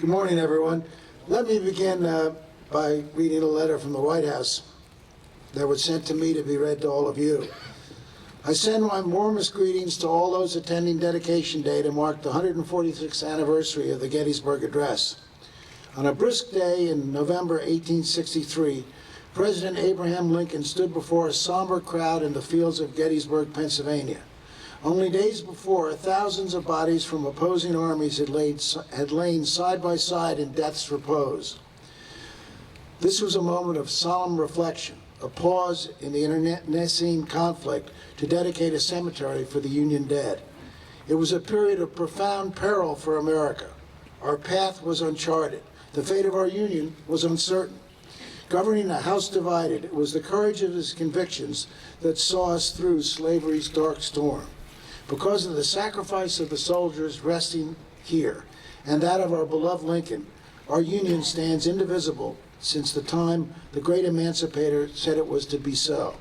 Good morning, everyone. Let me begin by reading a letter from the White House that was sent to me to be read to all of you. I send my warmest greetings to all those attending Dedication Day to mark the 146th anniversary of the Gettysburg Address. On a brisk day in November 1863, President Abraham Lincoln stood before a somber crowd in the fields of Gettysburg, Pennsylvania. Only days before, thousands of bodies from opposing armies had lain side by side in death's repose. This was a moment of solemn reflection, a pause in the internecine conflict to dedicate a cemetery for the Union dead. It was a period of profound peril for America. Our path was uncharted. The fate of our Union was uncertain. Governing a house divided, it was the courage of his convictions that saw us through slavery's dark storm. Because of the sacrifice of the soldiers resting here and that of our beloved Lincoln, our Union stands indivisible since the time the great emancipator said it was to be so.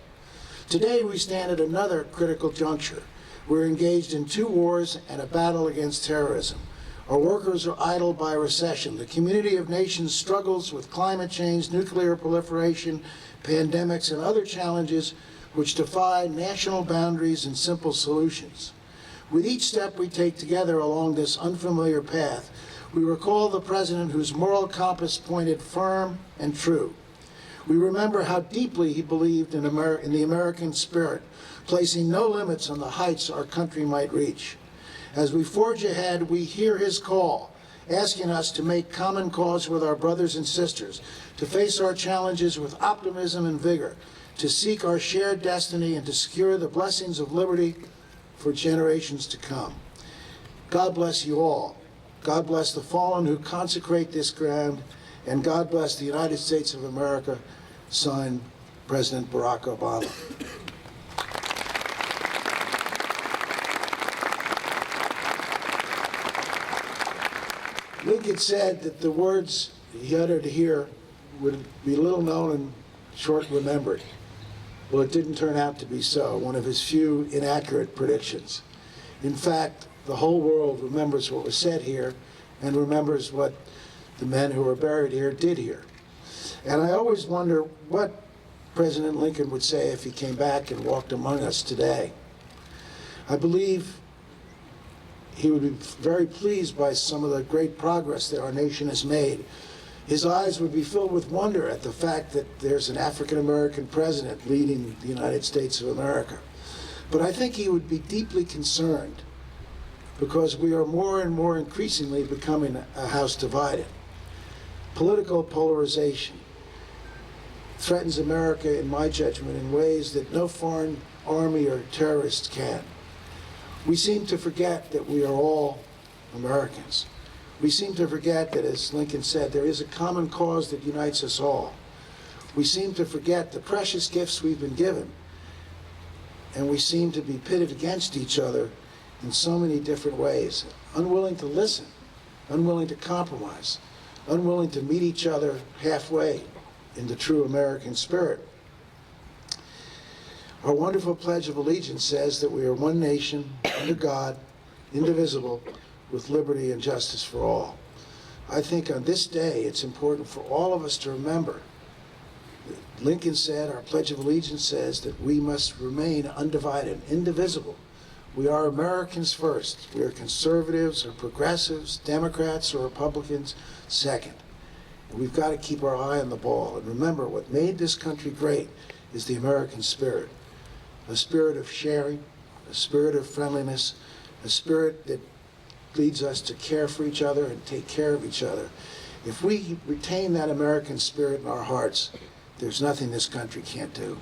Today we stand at another critical juncture. We're engaged in 2 wars and a battle against terrorism. Our workers are idled by recession. The community of nations struggles with climate change, nuclear proliferation, pandemics, and other challenges which defy national boundaries and simple solutions. With each step we take together along this unfamiliar path, we recall the president whose moral compass pointed firm and true. We remember how deeply he believed in the American spirit, placing no limits on the heights our country might reach. As we forge ahead, we hear his call, asking us to make common cause with our brothers and sisters, to face our challenges with optimism and vigor, to seek our shared destiny and to secure the blessings of liberty for generations to come. God bless you all. God bless the fallen who consecrate this ground, and God bless the United States of America. Signed, President Barack Obama. Lincoln said that the words he uttered here would be little known and short remembered. Well, it didn't turn out to be so, one of his few inaccurate predictions. In fact, the whole world remembers what was said here and remembers what the men who are buried here did here. And I always wonder what President Lincoln would say if he came back and walked among us today. I believe he would be very pleased by some of the great progress that our nation has made. His eyes would be filled with wonder at the fact that there's an African-American president leading the United States of America. But I think he would be deeply concerned because we are more and more increasingly becoming a house divided. Political polarization threatens America, in my judgment, in ways that no foreign army or terrorist can. We seem to forget that we are all Americans. We seem to forget that, as Lincoln said, there is a common cause that unites us all. We seem to forget the precious gifts we've been given, and we seem to be pitted against each other in so many different ways, unwilling to listen, unwilling to compromise, unwilling to meet each other halfway in the true American spirit. Our wonderful Pledge of Allegiance says that we are one nation, under God, indivisible, with liberty and justice for all. I think on this day it's important for all of us to remember that Lincoln said, our Pledge of Allegiance says that we must remain undivided, indivisible. We are Americans first. We are conservatives or progressives, Democrats or Republicans second. And we've got to keep our eye on the ball and remember what made this country great is the American spirit. A spirit of sharing, a spirit of friendliness, a spirit that leads us to care for each other and take care of each other. If we retain that American spirit in our hearts, there's nothing this country can't do.